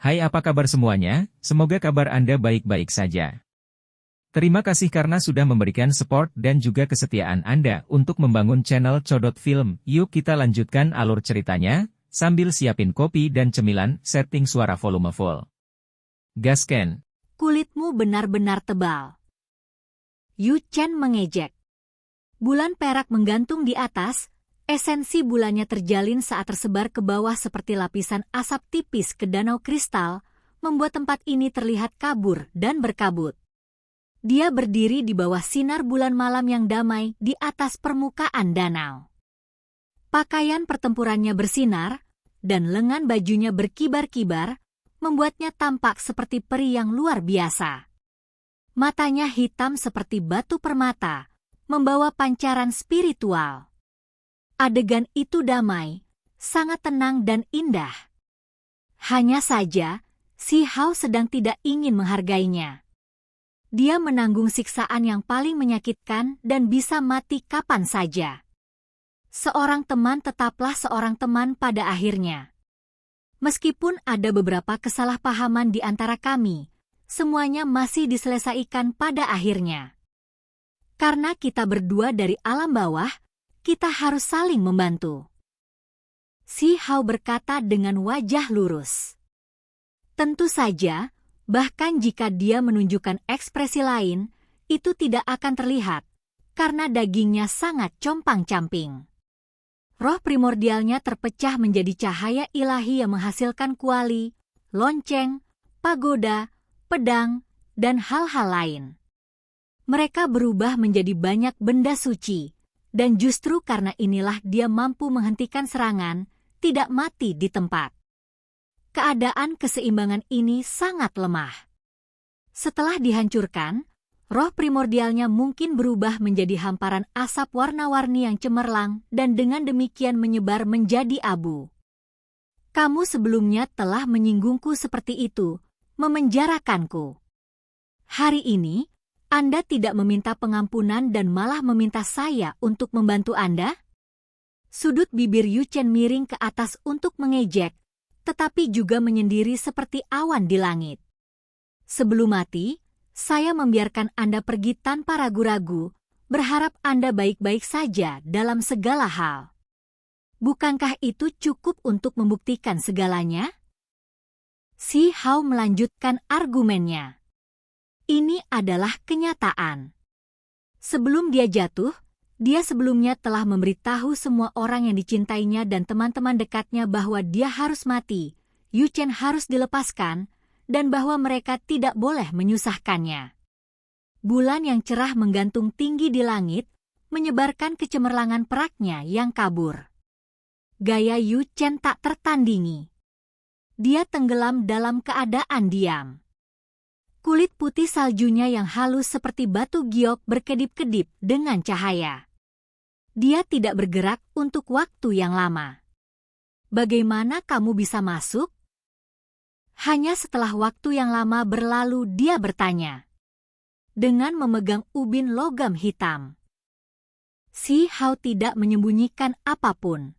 Hai, apa kabar semuanya? Semoga kabar Anda baik-baik saja. Terima kasih karena sudah memberikan support dan juga kesetiaan Anda untuk membangun channel Codot Film. Yuk kita lanjutkan alur ceritanya, sambil siapin kopi dan cemilan, setting suara volume full. Gasken. Kulitmu benar-benar tebal. Yu Chen mengejek. Bulan perak menggantung di atas, esensi bulannya terjalin saat tersebar ke bawah seperti lapisan asap tipis ke danau kristal, membuat tempat ini terlihat kabur dan berkabut. Dia berdiri di bawah sinar bulan malam yang damai di atas permukaan danau. Pakaian pertempurannya bersinar, dan lengan bajunya berkibar-kibar, membuatnya tampak seperti peri yang luar biasa. Matanya hitam seperti batu permata, membawa pancaran spiritual. Adegan itu damai, sangat tenang dan indah. Hanya saja, Si Hao sedang tidak ingin menghargainya. Dia menanggung siksaan yang paling menyakitkan dan bisa mati kapan saja. Seorang teman tetaplah seorang teman pada akhirnya. Meskipun ada beberapa kesalahpahaman di antara kami, semuanya masih diselesaikan pada akhirnya. Karena kita berdua dari alam bawah, kita harus saling membantu. Si Hao berkata dengan wajah lurus. Tentu saja, bahkan jika dia menunjukkan ekspresi lain, itu tidak akan terlihat, karena dagingnya sangat compang-camping. Roh primordialnya terpecah menjadi cahaya ilahi yang menghasilkan kuali, lonceng, pagoda, pedang, dan hal-hal lain. Mereka berubah menjadi banyak benda suci, dan justru karena inilah dia mampu menghentikan serangan, tidak mati di tempat. Keadaan keseimbangan ini sangat lemah. Setelah dihancurkan, roh primordialnya mungkin berubah menjadi hamparan asap warna-warni yang cemerlang dan dengan demikian menyebar menjadi abu. Kamu sebelumnya telah menyinggungku seperti itu, memenjarakanku. Hari ini, Anda tidak meminta pengampunan dan malah meminta saya untuk membantu Anda? Sudut bibir Yu Chen miring ke atas untuk mengejek, tetapi juga menyendiri seperti awan di langit. Sebelum mati, saya membiarkan Anda pergi tanpa ragu-ragu, berharap Anda baik-baik saja dalam segala hal. Bukankah itu cukup untuk membuktikan segalanya? Si Hao melanjutkan argumennya. Ini adalah kenyataan. Sebelum dia jatuh, dia sebelumnya telah memberitahu semua orang yang dicintainya dan teman-teman dekatnya bahwa dia harus mati, Yu Chen harus dilepaskan, dan bahwa mereka tidak boleh menyusahkannya. Bulan yang cerah menggantung tinggi di langit, menyebarkan kecemerlangan peraknya yang kabur. Gaya Yu Chen tak tertandingi. Dia tenggelam dalam keadaan diam. Kulit putih saljunya yang halus seperti batu giok berkedip-kedip dengan cahaya. Dia tidak bergerak untuk waktu yang lama. Bagaimana kamu bisa masuk? Hanya setelah waktu yang lama berlalu dia bertanya. Dengan memegang ubin logam hitam. Si Hao tidak menyembunyikan apapun.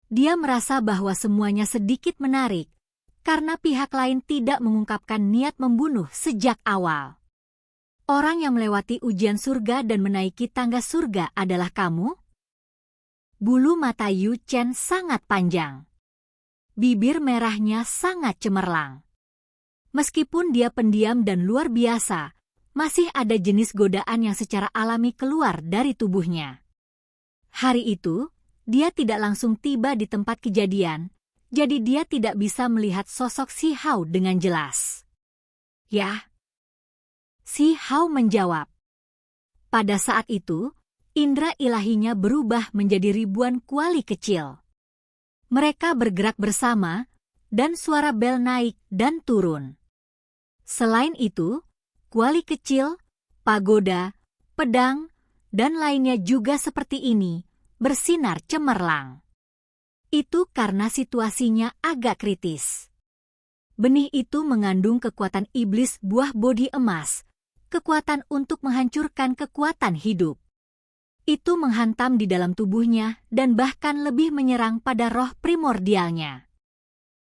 Dia merasa bahwa semuanya sedikit menarik, karena pihak lain tidak mengungkapkan niat membunuh sejak awal. Orang yang melewati ujian surga dan menaiki tangga surga adalah kamu? Bulu mata Yu Chen sangat panjang. Bibir merahnya sangat cemerlang. Meskipun dia pendiam dan luar biasa, masih ada jenis godaan yang secara alami keluar dari tubuhnya. Hari itu, dia tidak langsung tiba di tempat kejadian, jadi dia tidak bisa melihat sosok Si Hao dengan jelas. Ya. Si Hao menjawab. Pada saat itu, indera ilahinya berubah menjadi ribuan kuali kecil. Mereka bergerak bersama, dan suara bel naik dan turun. Selain itu, kuali kecil, pagoda, pedang, dan lainnya juga seperti ini, bersinar cemerlang. Itu karena situasinya agak kritis. Benih itu mengandung kekuatan iblis buah bodi emas, kekuatan untuk menghancurkan kekuatan hidup. Itu menghantam di dalam tubuhnya dan bahkan lebih menyerang pada roh primordialnya.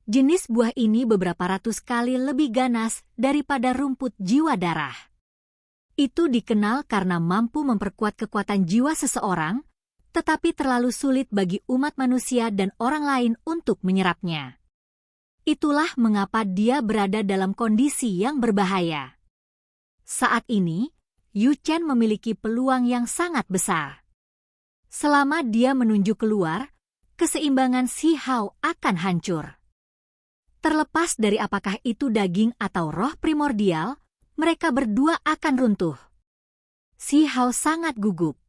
Jenis buah ini beberapa ratus kali lebih ganas daripada rumput jiwa darah. Itu dikenal karena mampu memperkuat kekuatan jiwa seseorang, tetapi terlalu sulit bagi umat manusia dan orang lain untuk menyerapnya. Itulah mengapa dia berada dalam kondisi yang berbahaya. Saat ini, Yu Chen memiliki peluang yang sangat besar. Selama dia menunjuk keluar, keseimbangan Si Hao akan hancur. Terlepas dari apakah itu daging atau roh primordial, mereka berdua akan runtuh. Si Hao sangat gugup.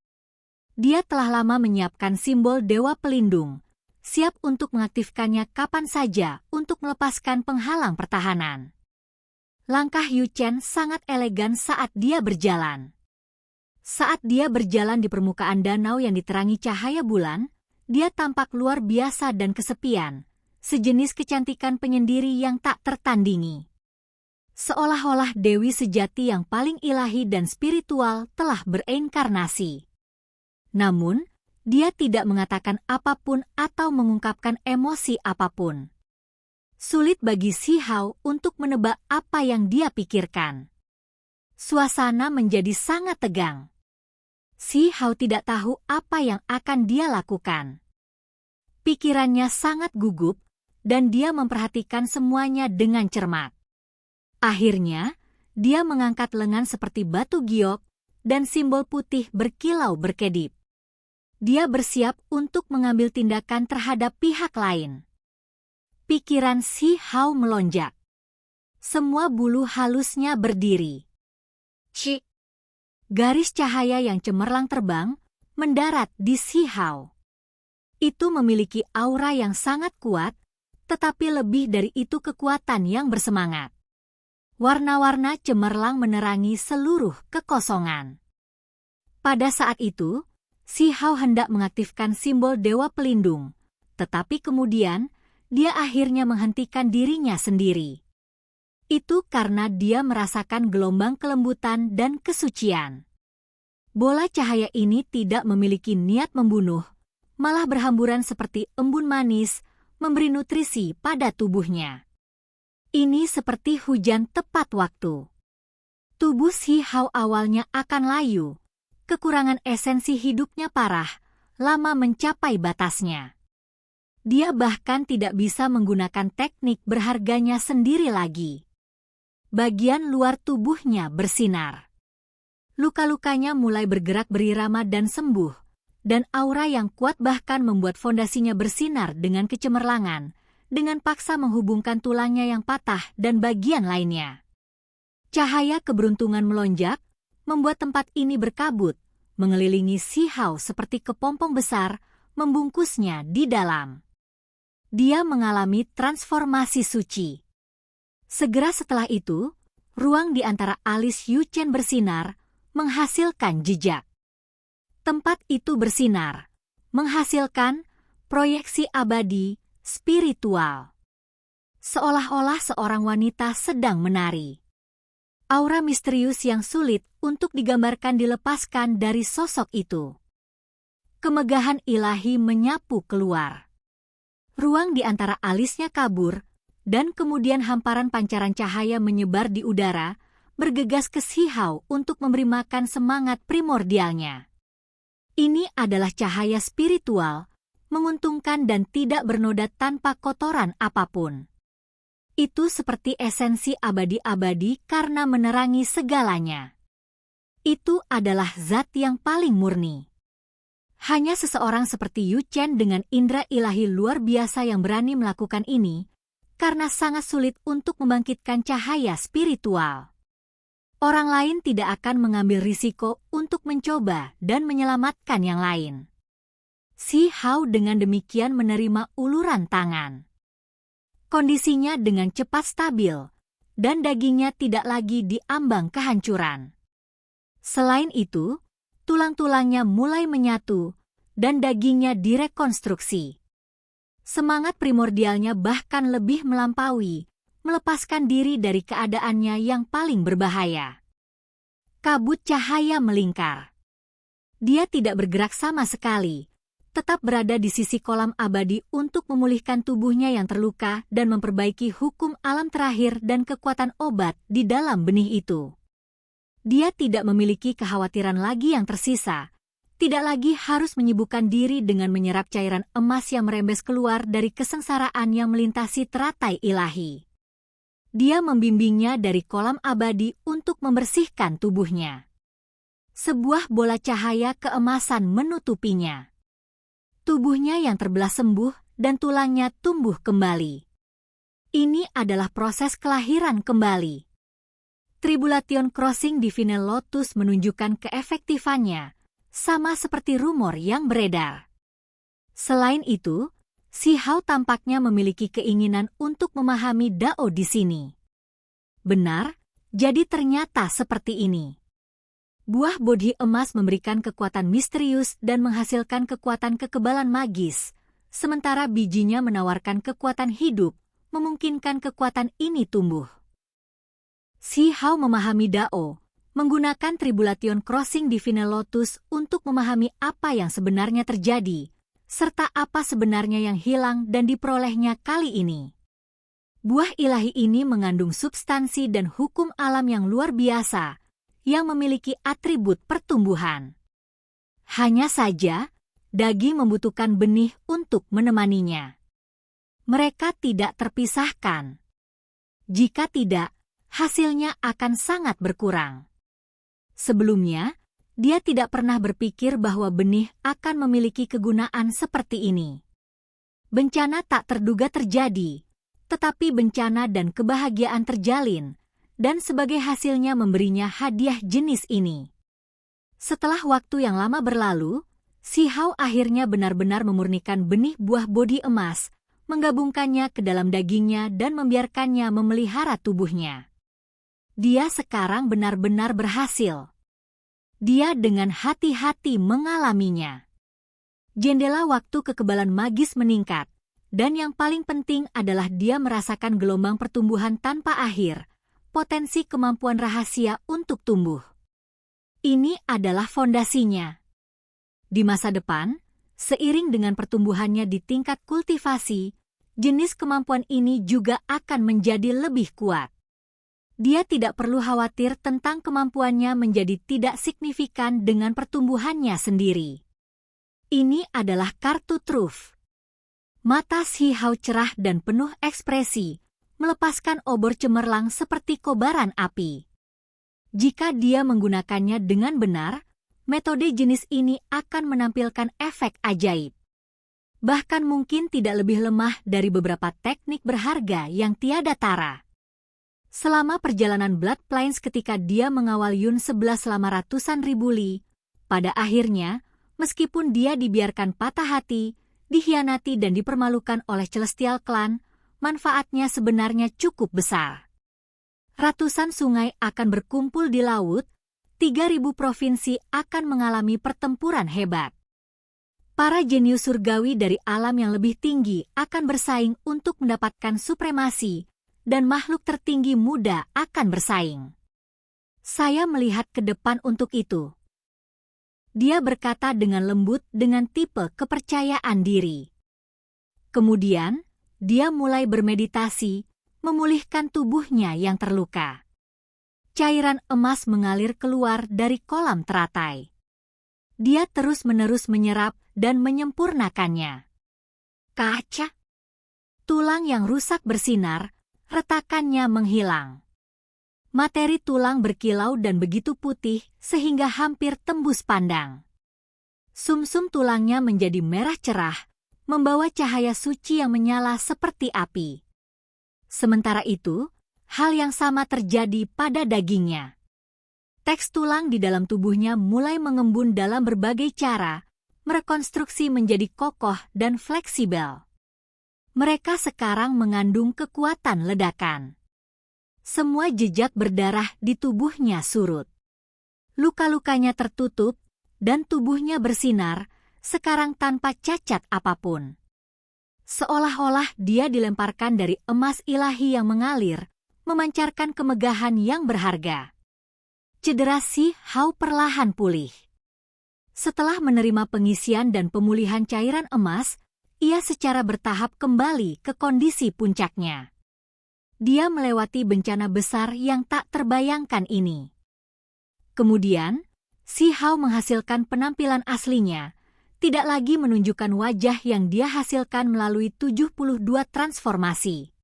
Dia telah lama menyiapkan simbol Dewa Pelindung, siap untuk mengaktifkannya kapan saja untuk melepaskan penghalang pertahanan. Langkah Yu Chen sangat elegan saat dia berjalan. Saat dia berjalan di permukaan danau yang diterangi cahaya bulan, dia tampak luar biasa dan kesepian, sejenis kecantikan penyendiri yang tak tertandingi. Seolah-olah dewi sejati yang paling ilahi dan spiritual telah bereinkarnasi. Namun, dia tidak mengatakan apapun atau mengungkapkan emosi apapun. Sulit bagi Si Hao untuk menebak apa yang dia pikirkan. Suasana menjadi sangat tegang. Si Hao tidak tahu apa yang akan dia lakukan. Pikirannya sangat gugup, dan dia memperhatikan semuanya dengan cermat. Akhirnya, dia mengangkat lengan seperti batu giok, dan simbol putih berkilau berkedip. Dia bersiap untuk mengambil tindakan terhadap pihak lain. Pikiran Si Hao melonjak. Semua bulu halusnya berdiri. Cik! Garis cahaya yang cemerlang terbang, mendarat di Si Hao. Itu memiliki aura yang sangat kuat, tetapi lebih dari itu kekuatan yang bersemangat. Warna-warna cemerlang menerangi seluruh kekosongan. Pada saat itu, Si Hao hendak mengaktifkan simbol Dewa Pelindung, tetapi kemudian, dia akhirnya menghentikan dirinya sendiri. Itu karena dia merasakan gelombang kelembutan dan kesucian. Bola cahaya ini tidak memiliki niat membunuh, malah berhamburan seperti embun manis, memberi nutrisi pada tubuhnya. Ini seperti hujan tepat waktu. Tubuh Si Hao awalnya akan layu, kekurangan esensi hidupnya parah, lama mencapai batasnya. Dia bahkan tidak bisa menggunakan teknik berharganya sendiri lagi. Bagian luar tubuhnya bersinar. Luka-lukanya mulai bergerak berirama dan sembuh, dan aura yang kuat bahkan membuat fondasinya bersinar dengan kecemerlangan, dengan paksa menghubungkan tulangnya yang patah dan bagian lainnya. Cahaya keberuntungan melonjak, membuat tempat ini berkabut, mengelilingi Si Hao seperti kepompong besar, membungkusnya di dalam. Dia mengalami transformasi suci. Segera setelah itu, ruang di antara alis Yu Chen bersinar, menghasilkan jejak. Tempat itu bersinar, menghasilkan proyeksi abadi, spiritual. Seolah-olah seorang wanita sedang menari. Aura misterius yang sulit untuk digambarkan dilepaskan dari sosok itu. Kemegahan ilahi menyapu keluar. Ruang di antara alisnya kabur, dan kemudian hamparan pancaran cahaya menyebar di udara, bergegas ke Si Hao untuk memberi makan semangat primordialnya. Ini adalah cahaya spiritual, menguntungkan dan tidak bernoda tanpa kotoran apapun. Itu seperti esensi abadi-abadi karena menerangi segalanya. Itu adalah zat yang paling murni. Hanya seseorang seperti Yu Chen dengan indera ilahi luar biasa yang berani melakukan ini, karena sangat sulit untuk membangkitkan cahaya spiritual. Orang lain tidak akan mengambil risiko untuk mencoba dan menyelamatkan yang lain. Si Hao dengan demikian menerima uluran tangan. Kondisinya dengan cepat stabil, dan dagingnya tidak lagi diambang kehancuran. Selain itu, tulang-tulangnya mulai menyatu, dan dagingnya direkonstruksi. Semangat primordialnya bahkan lebih melampaui, melepaskan diri dari keadaannya yang paling berbahaya. Kabut cahaya melingkar. Dia tidak bergerak sama sekali, tetap berada di sisi kolam abadi untuk memulihkan tubuhnya yang terluka dan memperbaiki hukum alam terakhir dan kekuatan obat di dalam benih itu. Dia tidak memiliki kekhawatiran lagi yang tersisa, tidak lagi harus menyibukkan diri dengan menyerap cairan emas yang merembes keluar dari kesengsaraan yang melintasi teratai ilahi. Dia membimbingnya dari kolam abadi untuk membersihkan tubuhnya. Sebuah bola cahaya keemasan menutupinya. Tubuhnya yang terbelah sembuh dan tulangnya tumbuh kembali. Ini adalah proses kelahiran kembali. Tribulation Crossing Divine Lotus menunjukkan keefektifannya, sama seperti rumor yang beredar. Selain itu, Si Hao tampaknya memiliki keinginan untuk memahami Dao di sini. Benar, jadi ternyata seperti ini. Buah bodhi emas memberikan kekuatan misterius dan menghasilkan kekuatan kekebalan magis, sementara bijinya menawarkan kekuatan hidup, memungkinkan kekuatan ini tumbuh. Si Hao memahami Dao, menggunakan Tribulation Crossing Divine Lotus untuk memahami apa yang sebenarnya terjadi, serta apa sebenarnya yang hilang dan diperolehnya kali ini. Buah ilahi ini mengandung substansi dan hukum alam yang luar biasa, yang memiliki atribut pertumbuhan. Hanya saja, daging membutuhkan benih untuk menemaninya. Mereka tidak terpisahkan. Jika tidak, hasilnya akan sangat berkurang. Sebelumnya, dia tidak pernah berpikir bahwa benih akan memiliki kegunaan seperti ini. Bencana tak terduga terjadi, tetapi bencana dan kebahagiaan terjalin, dan sebagai hasilnya memberinya hadiah jenis ini. Setelah waktu yang lama berlalu, Si Hao akhirnya benar-benar memurnikan benih buah bodhi emas, menggabungkannya ke dalam dagingnya dan membiarkannya memelihara tubuhnya. Dia sekarang benar-benar berhasil. Dia dengan hati-hati mengalaminya. Jendela waktu kekebalan magis meningkat, dan yang paling penting adalah dia merasakan gelombang pertumbuhan tanpa akhir, potensi kemampuan rahasia untuk tumbuh. Ini adalah fondasinya. Di masa depan, seiring dengan pertumbuhannya di tingkat kultivasi, jenis kemampuan ini juga akan menjadi lebih kuat. Dia tidak perlu khawatir tentang kemampuannya menjadi tidak signifikan dengan pertumbuhannya sendiri. Ini adalah kartu truf. Mata Si Hao cerah dan penuh ekspresi, melepaskan obor cemerlang seperti kobaran api. Jika dia menggunakannya dengan benar, metode jenis ini akan menampilkan efek ajaib. Bahkan mungkin tidak lebih lemah dari beberapa teknik berharga yang tiada tara. Selama perjalanan Blood Plains ketika dia mengawal Yun 11 selama ratusan ribu li, pada akhirnya, meskipun dia dibiarkan patah hati, dikhianati dan dipermalukan oleh Celestial Clan, manfaatnya sebenarnya cukup besar. Ratusan sungai akan berkumpul di laut, 3.000 provinsi akan mengalami pertempuran hebat. Para jenius surgawi dari alam yang lebih tinggi akan bersaing untuk mendapatkan supremasi, dan makhluk tertinggi muda akan bersaing. Saya melihat ke depan untuk itu. Dia berkata dengan lembut dengan tipe kepercayaan diri. Kemudian, dia mulai bermeditasi, memulihkan tubuhnya yang terluka. Cairan emas mengalir keluar dari kolam teratai. Dia terus-menerus menyerap dan menyempurnakannya. Kaca. Tulang yang rusak bersinar, retakannya menghilang. Materi tulang berkilau dan begitu putih sehingga hampir tembus pandang. Sumsum tulangnya menjadi merah cerah, membawa cahaya suci yang menyala seperti api. Sementara itu, hal yang sama terjadi pada dagingnya. Teks tulang di dalam tubuhnya mulai mengembun dalam berbagai cara, merekonstruksi menjadi kokoh dan fleksibel. Mereka sekarang mengandung kekuatan ledakan. Semua jejak berdarah di tubuhnya surut. Luka-lukanya tertutup, dan tubuhnya bersinar, sekarang tanpa cacat apapun. Seolah-olah dia dilemparkan dari emas ilahi yang mengalir, memancarkan kemegahan yang berharga. Cedera Si Hao perlahan pulih. Setelah menerima pengisian dan pemulihan cairan emas, ia secara bertahap kembali ke kondisi puncaknya. Dia melewati bencana besar yang tak terbayangkan ini. Kemudian, Xi Hao menghasilkan penampilan aslinya, tidak lagi menunjukkan wajah yang dia hasilkan melalui 72 transformasi.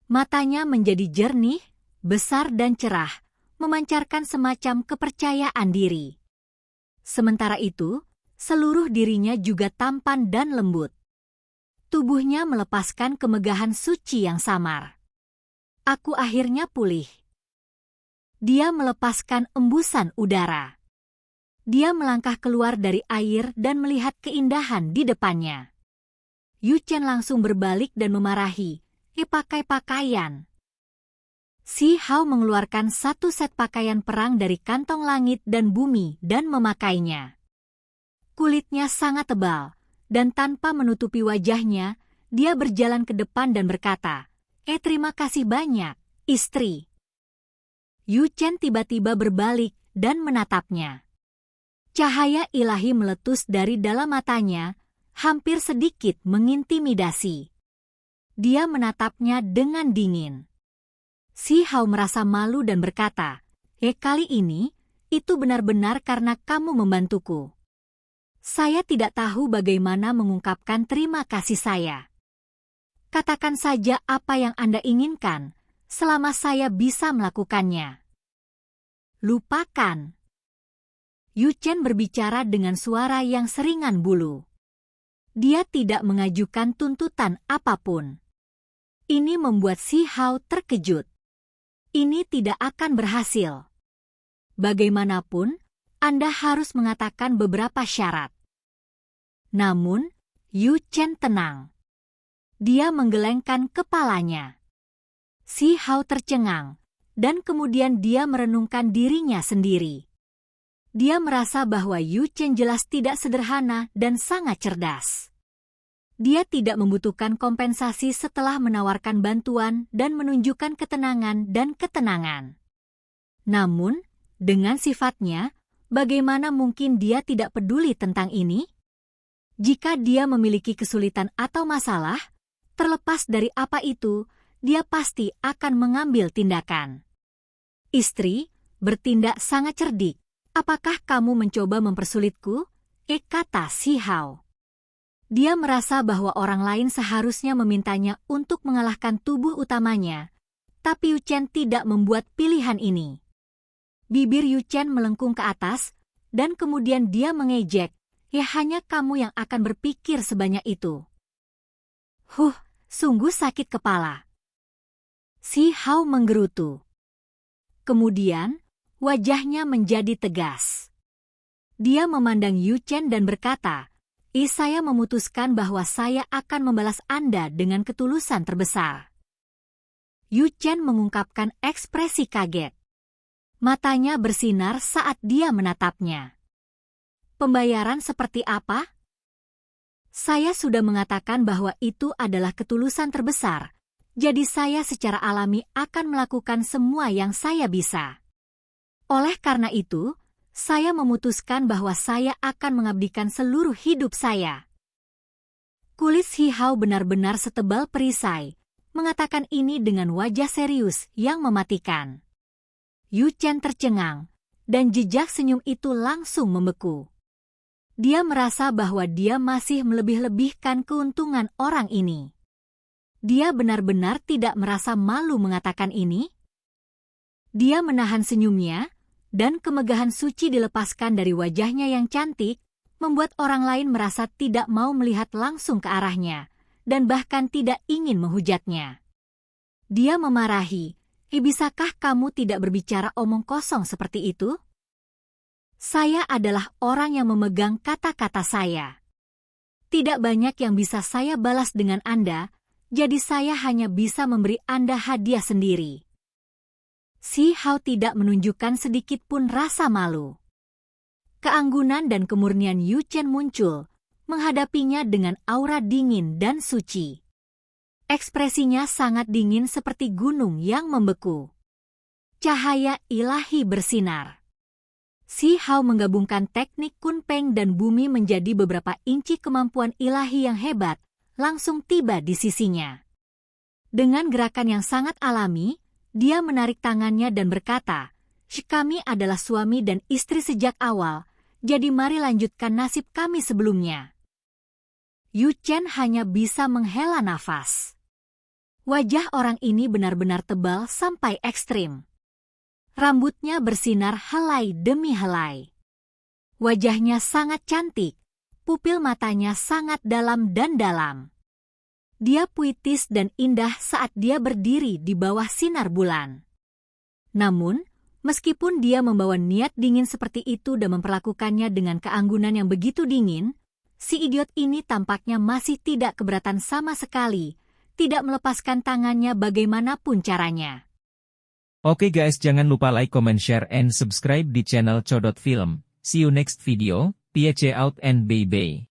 Matanya menjadi jernih, besar dan cerah, memancarkan semacam kepercayaan diri. Sementara itu, seluruh dirinya juga tampan dan lembut. Tubuhnya melepaskan kemegahan suci yang samar. Aku akhirnya pulih. Dia melepaskan embusan udara. Dia melangkah keluar dari air dan melihat keindahan di depannya. Yu Chen langsung berbalik dan memarahi, pakai pakaian. Xi Hao mengeluarkan satu set pakaian perang dari kantong langit dan bumi dan memakainya. Kulitnya sangat tebal, dan tanpa menutupi wajahnya, dia berjalan ke depan dan berkata, terima kasih banyak, istri. Yu Chen tiba-tiba berbalik dan menatapnya. Cahaya ilahi meletus dari dalam matanya, hampir sedikit mengintimidasi. Dia menatapnya dengan dingin. Xi Hao merasa malu dan berkata, kali ini, itu benar-benar karena kamu membantuku. Saya tidak tahu bagaimana mengungkapkan terima kasih saya. Katakan saja apa yang Anda inginkan, selama saya bisa melakukannya. Lupakan. Yu Chen berbicara dengan suara yang seringan bulu. Dia tidak mengajukan tuntutan apapun. Ini membuat Xi Hao terkejut. Ini tidak akan berhasil. Bagaimanapun, Anda harus mengatakan beberapa syarat. Namun, Yu Chen tenang. Dia menggelengkan kepalanya. Xi Hao tercengang, dan kemudian dia merenungkan dirinya sendiri. Dia merasa bahwa Yu Chen jelas tidak sederhana dan sangat cerdas. Dia tidak membutuhkan kompensasi setelah menawarkan bantuan dan menunjukkan ketenangan dan ketenangan. Namun, dengan sifatnya, bagaimana mungkin dia tidak peduli tentang ini? Jika dia memiliki kesulitan atau masalah, terlepas dari apa itu, dia pasti akan mengambil tindakan. Istri, bertindak sangat cerdik. Apakah kamu mencoba mempersulitku? Kata Xi Hao. Dia merasa bahwa orang lain seharusnya memintanya untuk mengalahkan tubuh utamanya, tapi Yu Chen tidak membuat pilihan ini. Bibir Yu Chen melengkung ke atas, dan kemudian dia mengejek, hanya kamu yang akan berpikir sebanyak itu. Sungguh sakit kepala. Xi Hao menggerutu. Kemudian, wajahnya menjadi tegas. Dia memandang Yu Chen dan berkata, saya memutuskan bahwa saya akan membalas Anda dengan ketulusan terbesar. Yu Chen mengungkapkan ekspresi kaget. Matanya bersinar saat dia menatapnya. Pembayaran seperti apa? Saya sudah mengatakan bahwa itu adalah ketulusan terbesar, jadi saya secara alami akan melakukan semua yang saya bisa. Oleh karena itu, saya memutuskan bahwa saya akan mengabdikan seluruh hidup saya. Kulit Xi Hao benar-benar setebal perisai, mengatakan ini dengan wajah serius yang mematikan. Yu Chen tercengang, dan jejak senyum itu langsung membeku. Dia merasa bahwa dia masih melebih-lebihkan keuntungan orang ini. Dia benar-benar tidak merasa malu mengatakan ini. Dia menahan senyumnya, dan kemegahan suci dilepaskan dari wajahnya yang cantik, membuat orang lain merasa tidak mau melihat langsung ke arahnya, dan bahkan tidak ingin menghujatnya. Dia memarahi, bisakah kamu tidak berbicara omong kosong seperti itu? Saya adalah orang yang memegang kata-kata saya. Tidak banyak yang bisa saya balas dengan Anda, jadi saya hanya bisa memberi Anda hadiah sendiri. Xi Hao tidak menunjukkan sedikit pun rasa malu. Keanggunan dan kemurnian Yu Chen muncul, menghadapinya dengan aura dingin dan suci. Ekspresinya sangat dingin seperti gunung yang membeku. Cahaya ilahi bersinar. Si Hao menggabungkan teknik kunpeng dan bumi menjadi beberapa inci kemampuan ilahi yang hebat, langsung tiba di sisinya. Dengan gerakan yang sangat alami, dia menarik tangannya dan berkata, "Kami adalah suami dan istri sejak awal, jadi mari lanjutkan nasib kami sebelumnya." Yu Chen hanya bisa menghela nafas. Wajah orang ini benar-benar tebal sampai ekstrim. Rambutnya bersinar helai demi helai. Wajahnya sangat cantik, pupil matanya sangat dalam dan dalam. Dia puitis dan indah saat dia berdiri di bawah sinar bulan. Namun, meskipun dia membawa niat dingin seperti itu dan memperlakukannya dengan keanggunan yang begitu dingin, si idiot ini tampaknya masih tidak keberatan sama sekali, tidak melepaskan tangannya bagaimanapun caranya. Oke guys, jangan lupa like, comment, share, and subscribe di channel Codot Film. See you next video, peace out and bye-bye.